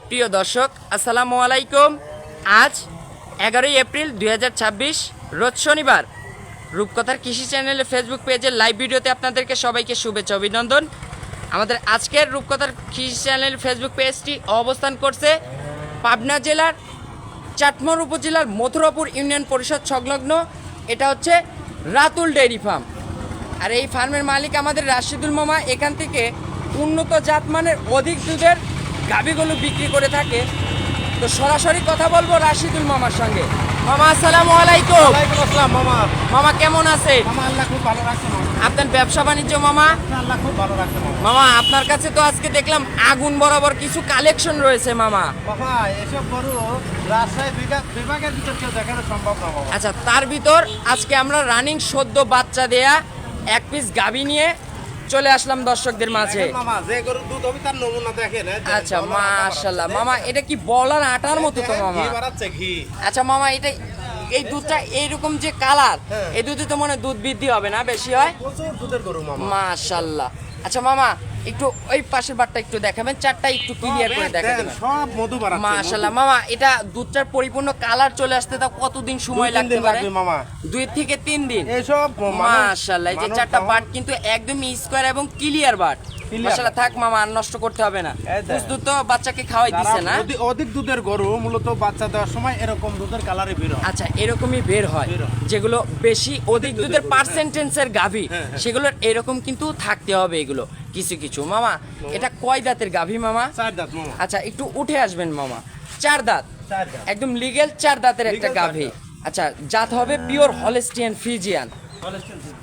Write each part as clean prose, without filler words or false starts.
প্রিয় দর্শক আসসালামু আলাইকুম। আজ 11 এপ্রিল 2026 রোজ শনিবার। রূপকথার কৃষি চ্যানেলে ফেসবুক পেজের লাইভ ভিডিওতে আপনাদেরকে সবাইকে শুভেচ্ছা অভিনন্দন। আমাদের আজকের রূপকথার কৃষি চ্যানেল ফেসবুক পেজটি অবস্থান করছে পাবনা জেলার চাটমোহর উপজেলার মথুরাপুর ইউনিয়ন পরিষদ সংলগ্ন। এটা হচ্ছে রাতুল ডেইরি ফার্ম। আর এই ফার্মের মালিক আমাদের রাশিদুল মামা। এখান থেকে উন্নত জাতমানের অধিক দুধের গাভীগুলো বিক্রি করে থাকে। তো সরাসরি কথা বলবো রাশিদুল মামার সঙ্গে। মামা আসসালামু আলাইকুম। ওয়ালাইকুম আসসালাম মামা। মামা কেমন আছে? মামা আল্লাহ খুব ভালো রাখছে মামা। আপনার ব্যবসা বাণিজ্য মামা? আল্লাহ খুব ভালো রাখছে মামা। মামা আপনার কাছে তো আজকে দেখলাম আগুন বরাবর কিছু কালেকশন রয়েছে মামা। বাবা এসব গরু রাজশাহী বিভাগের ভিতর কেউ দেখানো সম্ভব না বাবা। আচ্ছা, তার ভিতর আজকে আমরা রানিং সদ্য বাচ্চা দেয়া এক পিস গাভী নিয়ে চলে আসলাম দর্শকদের মাঝে। দেখেন মামা, যে গরুর দুধ হবে তার নমুনা দেখেন। আচ্ছা মাশাআল্লাহ মামা, এটা কি বলার আটার মতো তো মামা? ঘি বাড়াচ্ছে ঘি। আচ্ছা মামা, এটা এই দুধটা এইরকম যে কালার, হ্যাঁ। এই দুধে তো মনে হয় দুধ বৃদ্ধি হবে না, বেশি হয়? প্রচুর দুধের গরু মামা। মাশাআল্লাহ। আচ্ছা মামা, একটু ওই পাশের বারটা একটু দেখাবেন, চারটা একটু ক্লিয়ার করে দেখাবেন। সব মধু বাড়াচ্ছে। মাশাআল্লাহ মামা, এটা দুধটার পরিপূর্ণ কালার চলে আসতে তা কতদিন সময় লাগতে পারে? মামা 2 থেকে 3 দিন। এইসব মাশাআল্লাহ, এই যে চারটা বাট কিন্তু একদম স্কয়ার এবং ক্লিয়ার বাট। মাশাআল্লাহ, থাক মামা, আর নষ্ট করতে হবে না। দুধ তো বাচ্চাকে খাওয়াই দিছে না? অধিক দুধের গরু মূলত বাচ্চা দেওয়ার সময় এরকম দুধের কালারে বের হয়। আচ্ছা, এরকমই বের হয়। যেগুলো বেশি অধিক দুধের পার্সেন্টেজের গাভী, সেগুলোর এরকম কিন্তু থাকতে হবে এগুলো কিছু কিছু। মামা এটা কয় দাঁতের গাভী মামা? 4 দাঁত মামা। আচ্ছা, একটু উঠে আসবেন মামা। 4 দাঁত, 4 দাঁত। একদম লিগ্যাল 4 দাঁতের একটা Legal গাভী। 4 দাঁত। আচ্ছা, জাত হবে পিওর হলস্টিয়ান ফ্রিজিয়ান।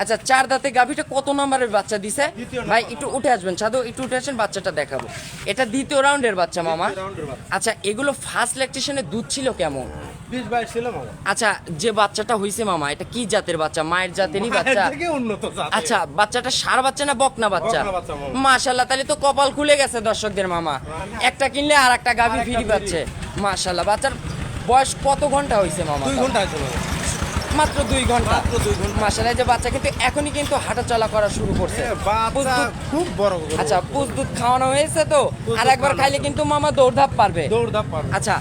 আচ্ছা, 4 দাঁতে গাভীটা কত নম্বরের বাচ্চা দিছে? দ্বিতীয় ভাই নম্বর। একটু উঠে আসবেন, সাধু একটু উঠে আসেন, বাচ্চাটা দেখাবো। এটা দ্বিতীয় রাউন্ডের বাচ্চা মামা। দ্বিতীয় রাউন্ডের বাচ্চা। আচ্ছা, এগুলো ফার্স্ট ল্যাকটেশনে দুধ ছিল কেমন? 20-22 ছিল মামা। আচ্ছা, যে বাচ্চাটা হইছে মামা, এটা কি জাতের বাচ্চা? মায়ের জাতেরই বাচ্চা? মায়ের থেকে উন্নত জাতের। আচ্ছা, বাচ্চাটা ষাঁড় বাচ্চা না বকনা বাচ্চা? বকনা বাচ্চা মামা। মাশাআল্লাহ, তাহলে তো কপাল খুলে গেছে দর্শকদের মামা। একটা কিনলে আর একটা গাভী আরেকটা ফ্রি free। পাচ্ছে। মাশাআল্লাহ, বাচ্চার বয়স কত ঘন্টা হইছে মামা? 2 ঘন্টা হয়েছে মামা। মাত্র 2 ঘন্টা। মাত্র 2 ঘন্টা। মাশাআল্লাহ, যে বাচ্চা কিন্তু এখনই কিন্তু হাঁটা চলা করা শুরু করছে। পুষ বাচ্চা দুধ- খুব বড় গরু। আচ্ছা, পুষ দুধ খাওয়ানো হয়েছে তো, পুষ আর দুধ একবার খাওয়ানো খাইলে কিন্তু মামা দৌড়ধাপ পারবে। দৌড়ধাপ পারবে। আচ্ছা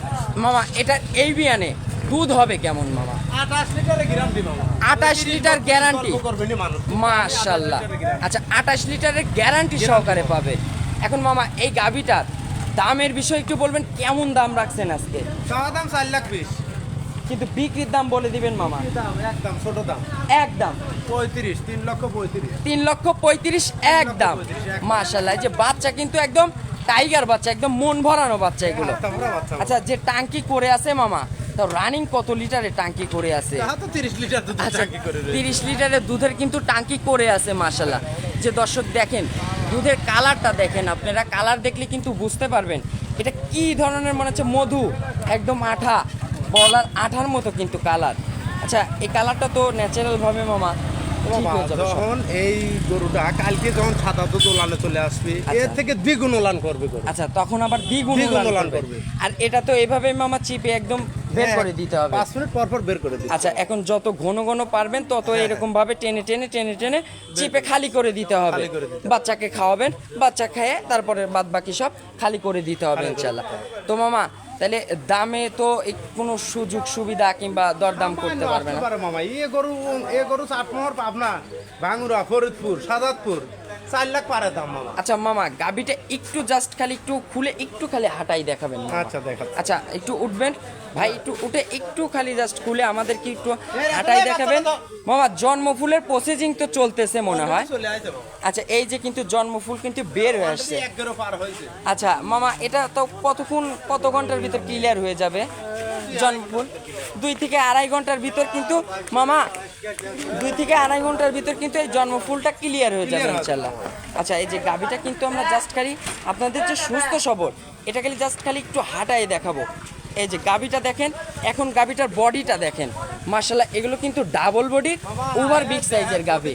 মামা, এটা এই বিয়ানে দুধ হবে কেমন মামা? 28 লিটারে গ্যারান্টি মামা। 28 লিটার গ্যারান্টি। গল্প করবে না মানুষ। মাশাআল্লাহ। 28 লিটারের guarantee। আচ্ছা, 28 লিটারের গ্যারান্টি সহকারে পাবে। এখন মামা, এই গাভীটার দামের বিষয় একটু বলবেন, কেমন দাম রাখছেন আজকে? চাওয়া দাম 4,20,000। কিন্তু বিক্রির দাম বলে দিবেন মামা। দাম একদম ছোট দাম। একদম 35, 3,35,000। 3,35,000 একদম। 3,35,000 মাশাআল্লাহ, এই যে বাচ্চা কিন্তু একদম টাইগার বাচ্চা, একদম মন ভরানো বাচ্চা এগুলো। তোমরা বাচ্চা। আচ্ছা, যে টাঙ্কি করে আছে মামা, তো রানিং কত লিটারে টাঙ্কি করে আছে? তাহা তো 30 লিটার দুধ আচ্ছা, টাঙ্কি করে রয়েছে। 30 লিটারের দুধের কিন্তু টাঙ্কি করে আছে মাশাআল্লাহ। যে দর্শক দেখেন, দুধের কালারটা দেখেন, আপনারা কালার দেখলে কিন্তু বুঝতে পারবেন এটা কি ধরনের, মনে হচ্ছে মধু, একদম আঠা, বলার আঠার মতো কিন্তু কালার। আচ্ছা, এই কালারটা তো ন্যাচারাল ভাবে মামা ঠিক হয়ে যাবে সব। যখন এই গরুটা কালকে যখন সাদা দুধ ওলানে চলে আসবে, আচ্ছা। এর থেকে দ্বিগুণ ওলান করবে গরু। আচ্ছা, তখন আবার দ্বিগুণ দ্বিগুণ উলান উলান করবে। করবে। আর এটা তো এইভাবে মামা চিপে একদম বের করে দিতে হবে। 5 মিনিট পর পর বের করে দিবে। আচ্ছা, এখন যত ঘন ঘন পারবেন তত এরকম ভাবে টেনে টেনে টেনে টেনে চিপে খালি করে দিতে হবে। খালি করে দিতে হবে। বাচ্চাকে খাওয়াবেন, বাচ্চা খেয়ে তারপরে বাদ বাকি সব খালি করে দিতে হবে ইনশাল্লাহ। তো মামা, তাহলে দামে তো কোনো সুযোগ সুবিধা কিংবা দরদাম করতে পারবে না? পারে মামা। এ গরু চাটমোহর, পাবনা, ভাঙ্গুরা, ফরিদপুর, সাদাতপুর 4 লাখ পারে দাম মামা। আচ্ছা মামা, গাবিটা একটু জাস্ট খালি একটু খুলে একটু খালি হাঁটাই দেখাবেন মামা। আচ্ছা দেখা। আচ্ছা, একটু উঠবেন ভাই, একটু উঠে একটু খালি জাস্ট খুলে আমাদেরকে একটু হাঁটাই দেখাবেন মামা। জন্মফুলের প্রসেসিং তো চলতেছে মনে হয়। চলে আইছে বাবা। আচ্ছা, এই যে কিন্তু জন্মফুল কিন্তু বের হয়ে আসছে। 1 গরু পার হইছে। আচ্ছা মামা, এটা তো কত ঘন্টার ভিতর ক্লিয়ার হয়ে যাবে জন্মফুল? 2 থেকে আড়াই ঘন্টার ভিতর কিন্তু মামা, 2 থেকে আড়াই ঘন্টার ভিতর কিন্তু এই জন্মফুলটা ক্লিয়ার হয়ে যাবে ইনশাল্লাহ। আচ্ছা, এই যে গাভীটা কিন্তু আমরা জাস্ট খালি আপনাদের যে সুস্থ সবল, এটা খালি জাস্ট খালি একটু হাঁটাই দেখাবো। এই যে গাভীটা দেখেন, এখন গাভীটার বডিটা দেখেন মাশাআল্লাহ, এগুলো কিন্তু ডাবল বডি ওভার বিগ সাইজের গাভী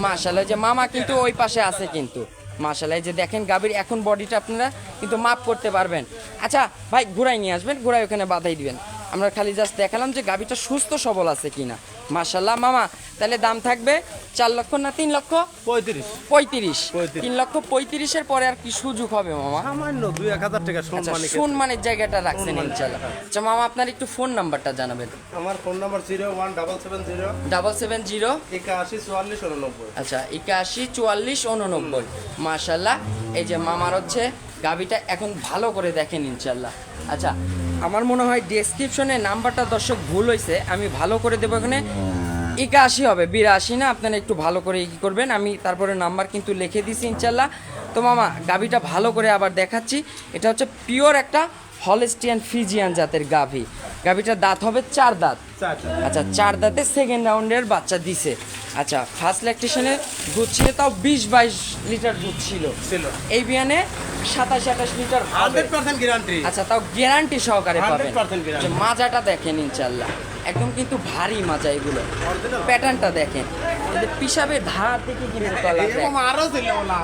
মাশাআল্লাহ। যে মামা কিন্তু ওই পাশে আছে কিন্তু মাশাআল্লাহ, এই যে দেখেন গাভীর এখন বডিটা আপনারা কিন্তু মাপ করতে পারবেন। আচ্ছা ভাই, ঘুরাই নিয়ে আসবেন, ঘুরাই ওখানে বাঁধাই দিবেন। আমরা খালি জাস্ট দেখালাম যে গাভীটা সুস্থ সবল আছে কিনা। মাশাল্লাহ মামা, তাহলে দাম থাকবে 4 লক্ষ না 3 লক্ষ? 35 35। 35 3 লক্ষ 35-এর পরে আর কি সুযোগ হবে মামা? সামান্য 2-1000 টাকা আচ্ছা, সম্মানিত। সম্মানের জায়গাটা রাখছেন ইনশাল্লাহ। আচ্ছা মামা, আপনার একটু ফোন নাম্বারটা জানাবেন। আমার ফোন নাম্বার 01770 770 81 44 89। আচ্ছা 81 44 89। মাশাল্লাহ, এই যে মামার হচ্ছে গাভিটা এখন ভালো করে দেখেন ইনশাল্লাহ। আচ্ছা, আমার মনে হয় ডেসক্রিপশনে নাম্বারটা দর্শক ভুল হয়েছে, আমি ভালো করে দেবো। এখানে 81 হবে, 82 না। আপনারা একটু ভালো করে কি করবেন, আমি তারপরে নাম্বার কিন্তু লিখে দিছি ইনশাল্লাহ। তো মামা, গাভিটা ভালো করে আবার দেখাচ্ছি। এটা হচ্ছে পিওর একটা হলস্টিয়ান ফ্রিজিয়ান জাতের গাভি। গাভিটার দাঁত হবে 4 দাঁত। আচ্ছা, 4 দাঁতে সেকেন্ড রাউন্ডের বাচ্চা দিছে। আচ্ছা, ফার্স্ট ল্যাকটেশনে দুধ ছিল তাও 20-22 লিটার দুধ ছিল। এই বিয়ানে 27-28 লিটার হবে। 100% গ্যারান্টি। আচ্ছা, তাও গ্যারান্টি সহকারে পাবেন। 100% guarantee। যে মাজাটা দেখেন ইনশাল্লাহ, একদম কিন্তু ভারী মাজা এগুলো। প্যাটার্নটা দেখেন, এদের পিসাবের ধার থেকে কিন্তু তলা দেখ। এরকম আরো ছিল না,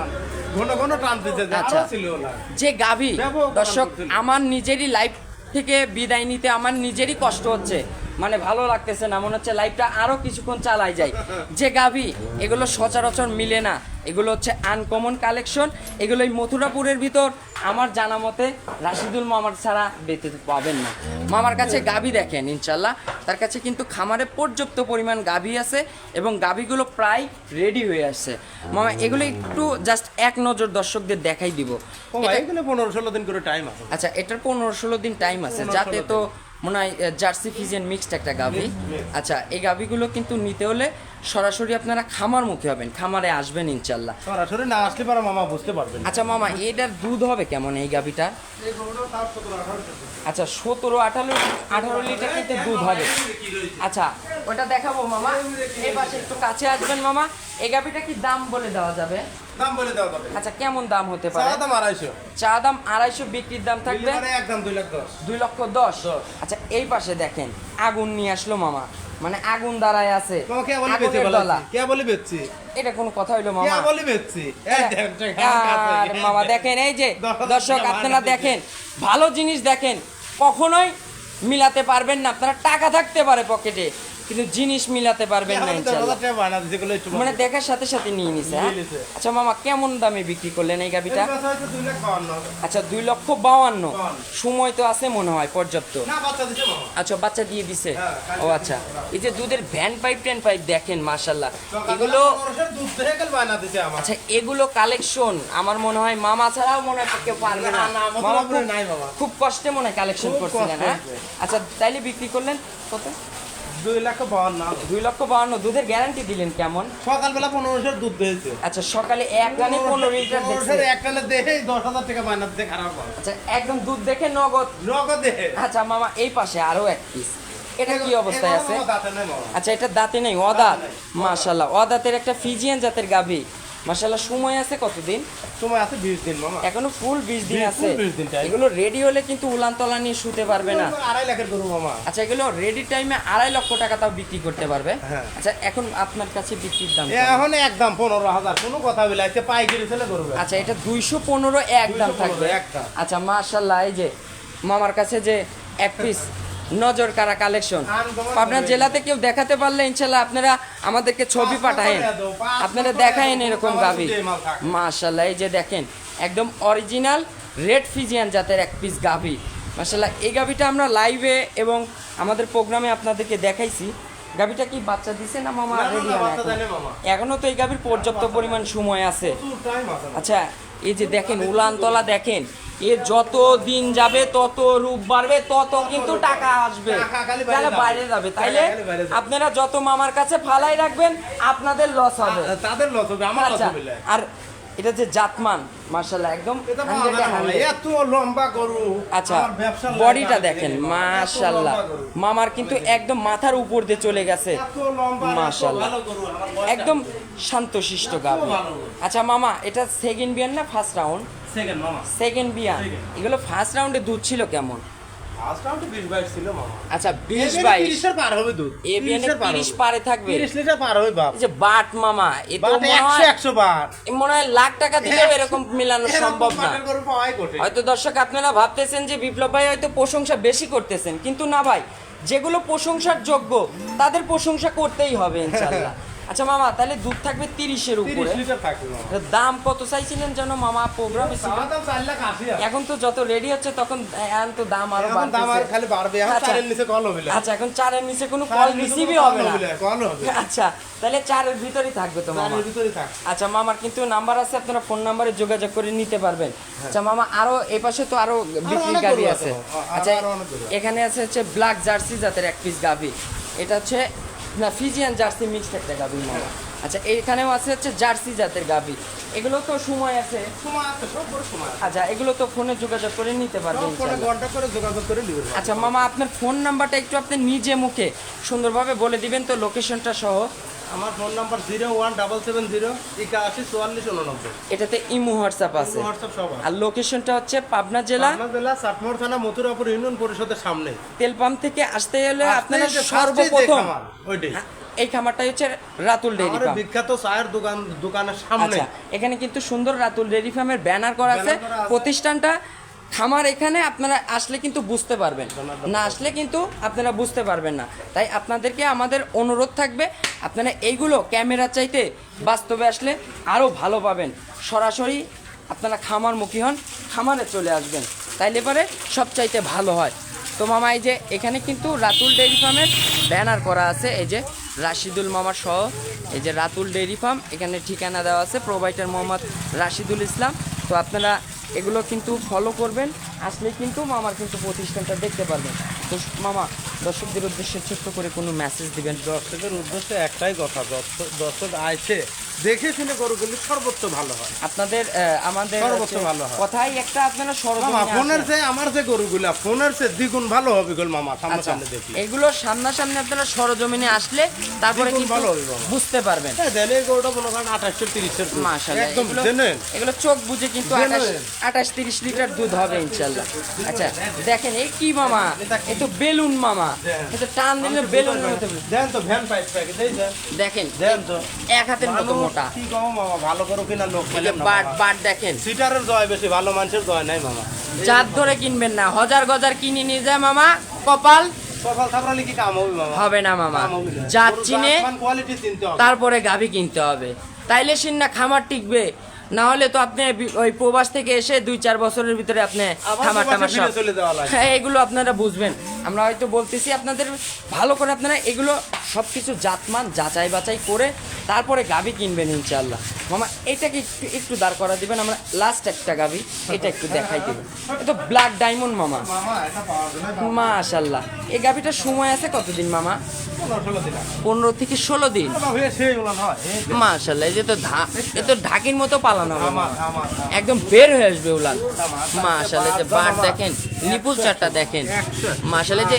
ঘন ঘন টান দিতে যে আচ্ছা, আরো ছিল না। যে গাভী ব্যাপক দর্শক, আনন্দ ছিল। আমার নিজেরই লাইফ থেকে বিদায় নিতে আমার নিজেরই কষ্ট হচ্ছে, মানে ভালো লাগতেছে না, মনে হচ্ছে লাইফটা আরো কিছুক্ষণ চালাই যায়। যে গাভী এগুলো সচরাচর মিলে না, এগুলো হচ্ছে আনকমন কালেকশন। এগুলো এই মথুরাপুরের ভিতর আমার জানা মতে রাশিদুল মামার ছাড়া ব্যতীত পাবেন না। মামার কাছে গাভী দেখেন ইনশাল্লাহ, তার কাছে কিন্তু খামারে পর্যাপ্ত পরিমাণ গাভী আছে এবং গাভীগুলো প্রায় রেডি হয়ে আসছে। মামা, এগুলো একটু জাস্ট এক নজর দর্শকদের দেখাই দিব। ও ভাই, এখানে 15-16 দিন করে টাইম আছে। আচ্ছা, এটার 15-16 দিন টাইম আছে, 15-16 যাতে তো মনে হয় জার্সি ফিজিয়ান মিক্সড একটা গাভী। আচ্ছা, এই গাভীগুলো কিন্তু নিতে হলে সরাসরি আপনারা খামার মুখে হবেন, খামারে আসবেন ইনশাল্লাহ। সরাসরি না আসলে পারে মামা বুঝতে পারবেন। আচ্ছা মামা, এটার দুধ হবে কেমন এই গাভীটা? এই গরুটা তার 17-18 আচ্ছা, 17-18 লিটার কিন্তু দুধ হবে। আচ্ছা, ওটা দেখাবো মামা, এই পাশে একটু কাছে আসবেন মামা। এই গাভীটা কি দাম বলে দেওয়া যাবে? দাম বলে দেওয়া যাবে। আচ্ছা, কেমন দাম হতে পারে? দাম 250। চা দাম 250, বিক্রির দাম থাকবে মানে একদম 2,10,000। 2,10,000। আচ্ছা, এই পাশে দেখেন আগুন নিয়ে আসলো মামা, মানে আগুন দাঁড়ায় আছে। তোমাকে কে বলি বেচে আগুনের বলা? দলা। কে বলি বেচছি? এটা কোনো কথা হইলো কে মামা? বলি বেচছি? এই দেখ দেখ আর মামা দেখেন, এই যে দর্শক আপনারা দেখেন, ভালো জিনিস দেখেন, কখনোই মিলাতে পারবেন না। আপনারা টাকা থাকতে পারে পকেটে, কিন্তু জিনিস মিলাতে পারবেন না ইনশাআল্লাহ। টাকা বানা দিছে গুলো একটু মানে দেখার সাথে সাথে নিয়ে নিছে। হ্যাঁ? নিয়ে নিছে। আচ্ছা মামা, কেমন দামে বিক্রি করলেন এই গাভিটা? 2,52,000। আচ্ছা, 2,52,000। সময় তো আছে মনে হয় পর্যাপ্ত। না, বাচ্চা দিছে মামা। আচ্ছা, বাচ্চা দিয়ে দিছে। হ্যাঁ, ও আচ্ছা, এই যে দুধের ভ্যান পাইপ ট্যান পাইপ দেখেন মাশাল্লাহ, এগুলো মানুষের দুধ থেকে গেল বানা দিছে আমার। আচ্ছা, এগুলো কালেকশন আমার মনে হয় মামা ছাড়াও মনে হয় কেউ পারবে না। না, না, মামা মথুরাপুরে নাই বাবা। খুব কষ্টে মনে হয় কালেকশন খুব করছিলেন। কষ্টে হ্যাঁ, আচ্ছা, তাইলে বিক্রি করলেন কত? 2,52,000। 2,52,000। দুধের গ্যারান্টি দিলেন কেমন? সকালবেলা 15 দুধ দিয়েছে। আচ্ছা, সকালে এক রানে 15 লিটার দেখছে। একটা দেখে 10,000 টাকা বানা দিতে খারাপ হয়। আচ্ছা, একদম দুধ দেখে নগদ। নগদে। আচ্ছা মামা, এই পাশে আরো এক পিস, এটা কি অবস্থায় আছে? এগুলো দাঁতে নেই মামা। আচ্ছা, এটা দাঁতে নেই, অদাঁত। মাশাল্লাহ, অদাঁতের একটা ফিজিয়ান জাতের গাভী। মাশাল্লাহ, সময় আছে কতদিন? সময় আছে 20 দিন মামা। এখনো ফুল 20 দিন আছে। full 20 দিন time। এগুলো রেডি হলে কিন্তু উলান তলা নিয়ে শুতে পারবে না। 2.5 লাখের গরু মামা। আচ্ছা, এগুলো রেডি টাইমে 2.5 লক্ষ টাকা তাও বিক্রি করতে পারবে। হ্যাঁ। আচ্ছা, এখন আপনার কাছে বিক্রির দাম এ কেমন? এখন একদম 15,000, কোনো কথা বলে আইছে পাইকারি ছেলে গরু। আচ্ছা, এটা 215 একদম 215 থাকবে। একদম। আচ্ছা মাশাল্লাহ, এই যে মামার কাছে যে এক পিস নজর কারা কালেকশন, আপনার জেলাতে কেউ দেখাতে পারলে ইনশাল্লাহ আপনারা আমাদেরকে ছবি পাঠায়েন, আপনারা দেখায়েন এরকম গাভী। মাশাল্লাহ, এই যে দেখেন একদম অরিজিনাল রেড ফিজিয়ান জাতের এক পিস গাভী। মাশাল্লাহ, এই গাভীটা আমরা লাইভে এবং আমাদের প্রোগ্রামে আপনাদেরকে দেখাইছি। গাভীটা কি বাচ্চা দিছে না মামা? না, না, রেডি বাচ্চা দেয়নি মামা। এখনো তো এই গাভীর পর্যাপ্ত পরিমাণ সময় আছে। প্রচুর time আছে। আচ্ছা, এই যে দেখেন উলানতলা দেখেন, এ যত দিন যাবে তত রূপ বাড়বে, তত কিন্তু টাকা আসবে, টাকা খালি বাইরে তাহলে যাবে। বাইরে যাবে। তাইলে টাকা খালি বাইরে যাবে। আপনারা যত মামার কাছে ফালাই রাখবেন আপনাদের লস হবে। তাদের লস হবে, আমার লস আচ্ছা, হবে না। আর এটা যে জাতমান মাশাআল্লাহ একদম এটা 100 পাওয়া যায় না মামা। 100। এত লম্বা গরু। আচ্ছা, আমার ব্যবসার বডিটা লাইফে দেখেন আমি দেখিনি মামা। মাশাআল্লাহ, এত লম্বা গরু। মামার কিন্তু একদম মাথার উপর দিয়ে চলে গেছে। এত লম্বা, এত মাশাআল্লাহ, ভালো গরু, আমার বয়স একদম শান্তশিষ্ট গাভী। ভালো। আচ্ছা মামা, এটা সেকেন্ড বিয়ান না ফার্স্ট রাউন্ড? সেকেন্ড মামা। সেকেন্ড বিয়ান। Second। এগুলো ফার্স্ট রাউন্ডে দুধ ছিল কেমন? আজটা তো 20-22 ছিল মামা। আচ্ছা 20 এবিএন 22 30 এর পার হবে দুধ। এবিএন 30 এর পার 30 হবে। পারে থাকবে। 30 লিটার পার হবে বাপ। এই যে বাট মামা এ তো বাট মনে 100 হয় 100 বার। মনে হয় লাখ টাকা দিলেও এরকম মিলানো সম্ভব না। বাটের গরু পাওয়াই কঠিন। হয়তো দর্শক আপনারা ভাবতেছেন যে বিপ্লব ভাই হয়তো প্রশংসা বেশি করতেছেন, কিন্তু না ভাই, যেগুলো প্রশংসার যোগ্য তাদের প্রশংসা করতেই হবে ইনশাআল্লাহ। আচ্ছা মামা, তাহলে দুধ থাকবে 30-এর উপরে। 30 লিটার থাকবে মামা। এটার দাম কত চাইছিলেন যেন মামা প্রোগ্রামে ছিল? আমার দাম 4,80,000 আছে। এখন তো যত রেডি হচ্ছে তখন এখন তো দাম আরো এখন দাম আর বাড়তেছে। খালি বাড়বে। এখন আচ্ছা। 4 এর নিচে কল হবে না। আচ্ছা, এখন 4-এর নিচে কোনো কল 4 এর নিচে রিসিভই কোনো হবে কল না। কল হবে। আচ্ছা, তাহলে 4-এর ভিতরেই থাকবে তো 4 মামা। এর ভিতরেই থাক। আচ্ছা মামার কিন্তু নাম্বার আছে, আপনারা ফোন নাম্বারে যোগাযোগ করে নিতে পারবেন। আচ্ছা মামা, আরো এই পাশে তো আরো বিক্রি অনেক গাভি গরু আছে। আছে, আচ্ছা আরো অনেক গরু আছে। এখানে আছে হচ্ছে ব্ল্যাক জার্সি জাতের এক পিস গাভি, এটা হচ্ছে না ফিজিয়ান জার্সি মিক্সড একটা গাভি মামা। আচ্ছা এখানেও আছে হচ্ছে জার্সি জাতের গাভি, এগুলো তো সময় আছে। সময় আছে, সব বড় সময় আছে। আচ্ছা এগুলো তো ফোনে যোগাযোগ করে নিতে পারবেন সব ফোনে ইনশাআল্লাহ। ঘন্টা করে যোগাযোগ করে নিবেন। আচ্ছা মামা, আপনার ফোন নাম্বারটা একটু আপনি নিজে মুখে সুন্দরভাবে বলে দিবেন তো, লোকেশনটা সহ। আমার ফোন নাম্বার 01770 এটাতে ইমো হোয়াটসঅ্যাপ আছে, হোয়াটসঅ্যাপ সব আছে। আর লোকেশনটা হচ্ছে পাবনা জেলা পাবনা জেলা চাটমোহর থানা মথুরাপুর ইউনিয়ন পরিষদের সামনে। তেল পাম্প থেকে আসতে গেলে আপনারা আসতেই যে সর্বপ্রথম খামার, ওইটাই। হ্যাঁ, এই খামারটা হচ্ছে রাতুল ডেইরি আমাদের ফার্ম। বিখ্যাত চায়ের দোকানের সামনে। আচ্ছা এখানে কিন্তু সুন্দর রাতুল ডেইরি ফার্মের ব্যানার করা আছে। ব্যানার করা আছে। প্রতিষ্ঠানটা খামার এখানে আপনারা আসলে কিন্তু বুঝতে পারবেন, না আসলে কিন্তু আপনারা বুঝতে পারবেন না। তাই আপনাদেরকে আমাদের অনুরোধ থাকবে, আপনারা এইগুলো ক্যামেরা চাইতে বাস্তবে আসলে আরও ভালো পাবেন। সরাসরি আপনারা খামারমুখী হন, খামারে চলে আসবেন, তাইলে পরে সবচাইতে ভালো হয়। তো মামা এই যে এখানে কিন্তু রাতুল ডেইরি ফার্মের ব্যানার করা আছে, এই যে রাশিদুল মামা সহ, এই যে রাতুল ডেইরি ফার্ম, এখানে ঠিকানা দেওয়া আছে, প্রোভাইডার মোহাম্মদ রাশিদুল ইসলাম। তো আপনারা এগুলো কিন্তু ফলো করবেন, আসলে কিন্তু মামার কিন্তু প্রতিষ্ঠানটা দেখতে পারবেন। তো মামা, দর্শকদের উদ্দেশ্যে ছোট্ট করে কোনো মেসেজ দিবেন? দর্শকের উদ্দেশ্যে একটাই কথা, দর্শক আইছে দেখে শুনে গরুগুলি সর্বোচ্চ ভালো হয়। আপনাদের আমাদের সর্বোচ্চ হচ্ছে ভালো হয়। কথাই একটা, আপনারা মামা সরজমিনে ফোনের আসেন। চেয়ে আমার যে গরুগুলা ফোনের চেয়ে দ্বিগুণ ভালো হবে গোল মামা, সামনে আচ্ছা, সামনে দেখি। এগুলো সামনাসামনি আপনারা সরজমিনে আসলে তারপরে দ্বিগুণ কিন্তু ভালো হবে বাবা। বুঝতে পারবেন। দেন এই গরুটা মনে করেন 28-30 মাশাআল্লাহ, একদম এগুলো- জেনুইন। এগুলো চোখ বুঝে কিন্তু Genuine। 28-30 লিটার দুধ হবে ইনশাল্লাহ। আচ্ছা দেখেন এই কি মামা, এই তো বেলুন মামা, এই তো টান দিলে বেলুনের মতো। দেন তো ভ্যান পাইপ প্যাকেট এই দেন। দেখেন দেন তো। এক হাতের মতো মোটা। কি কম মামা, ভালো করো কিনা লোক এই যে পেলেন না বাট মামা। বাট দেখেন, সিটারের জয় বেশি, ভালো মানুষের জয় নাই মামা। জাত ধরে কিনবেন না, হাজার গজার কিনে নিয়ে যায় মামা, কপাল সকাল থাপড়ালে কি কাম হবে মামা? হবে না মামা। কাম হবে না। জাত গরুর চিনে জাতমান কোয়ালিটি চিনতে হবে। তারপরে গাভী কিনতে হবে, তাইলে সিন্না খামার টিকবে। না হলে তো আপনি ওই প্রবাস থেকে এসে 2-4 বছরের ভিতরে আপনি আবার খামার টামার প্রবাসে ফিরে সব চলে যাওয়া লাগে। হ্যাঁ, এগুলো আপনারা বুঝবেন। আমরা হয়তো বলতেছি আপনাদের ভালো করে, আপনারা এগুলো সব কিছু জাতমান যাচাই বাছাই করে তারপরে গাভী কিনবেন ইনশাআল্লাহ। মামা এটাকে একটু দাঁড় করা দিবেন, আমরা লাস্ট একটা গাভী এটা একটু দেখাই দেবেন। এটা ব্ল্যাক ডায়মন্ড মামা, মামা এটা পাওয়া যায় না। মাশাআল্লাহ। এই গাভীটার সময় আছে কতদিন মামা? 15-16 দিন আগে। 15 থেকে 16 দিন। বাবা হয়ে সেই উলান হয়। মাশাআল্লাহ, এই যে তো এ তো ঢাকির মতো পালানো হবে আমার মামা। আমার একদম বের হয়ে আসবে উলান। মাশাআল্লাহ, যে বাট দেখেন, নিপুল চারটা দেখেন। মাশাআল্লাহ, যে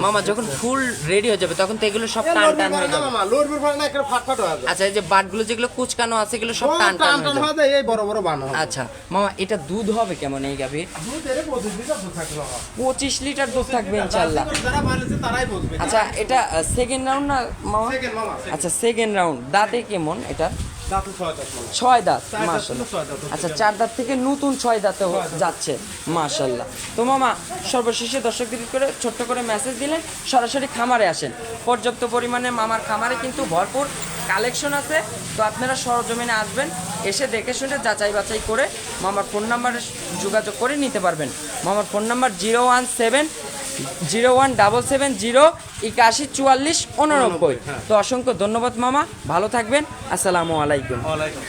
মামা যখন ফুল রেডি হয়ে যাবে তখন তো এগুলো সব টান টান হয়ে যাবে। মামা লোরবির পরে না একটা ফাটফাট হয়ে যায়। আচ্ছা এই যে বাটগুলো যেগুলো কুচকানো আছে এগুলো সব টান টান টান হয়ে টান যাবে। হয়ে যায়, এই বড় বড় বান হয়। আচ্ছা মামা, এটা দুধ হবে কেমন এই গাভীর? দুধ এর 25 লিটার দুধ থাকবে বাবা। 25 লিটার দুধ থাকবে ইনশাআল্লাহ। যারা বানিয়েছে তারাই বুঝবে। আচ্ছা এটা সেকেন্ড রাউন্ড না মামা? সেকেন্ড মামা। আচ্ছা সেকেন্ড রাউন্ড। দাঁতে কেমন এটা? দাঁতে 6 দাঁত মামা। 6 দাঁত। চার দাঁত মাশাআল্লাহ। ছিল, 6 দাঁত। আচ্ছা 4 দাঁত থেকে নতুন 6 দাঁতে যাচ্ছে মাশাআল্লাহ। তো মামা সর্বশেষে দর্শকদের করে ছোট্ট করে মেসেজ দিলেন, সরাসরি খামারে আসেন। পর্যাপ্ত পরিমাণে মামার খামারে কিন্তু ভরপুর কালেকশন আছে। তো আপনারা সরজমিনে আসবেন, এসে দেখে শুনে যাচাই বাছাই করে মামার ফোন নাম্বারে যোগাযোগ করে নিতে পারবেন। মামার ফোন নাম্বার 017-0170-814489। তো অসংখ্য ধন্যবাদ মামা, ভালো থাকবেন, আসসালামু আলাইকুম। ওয়ালাইকুম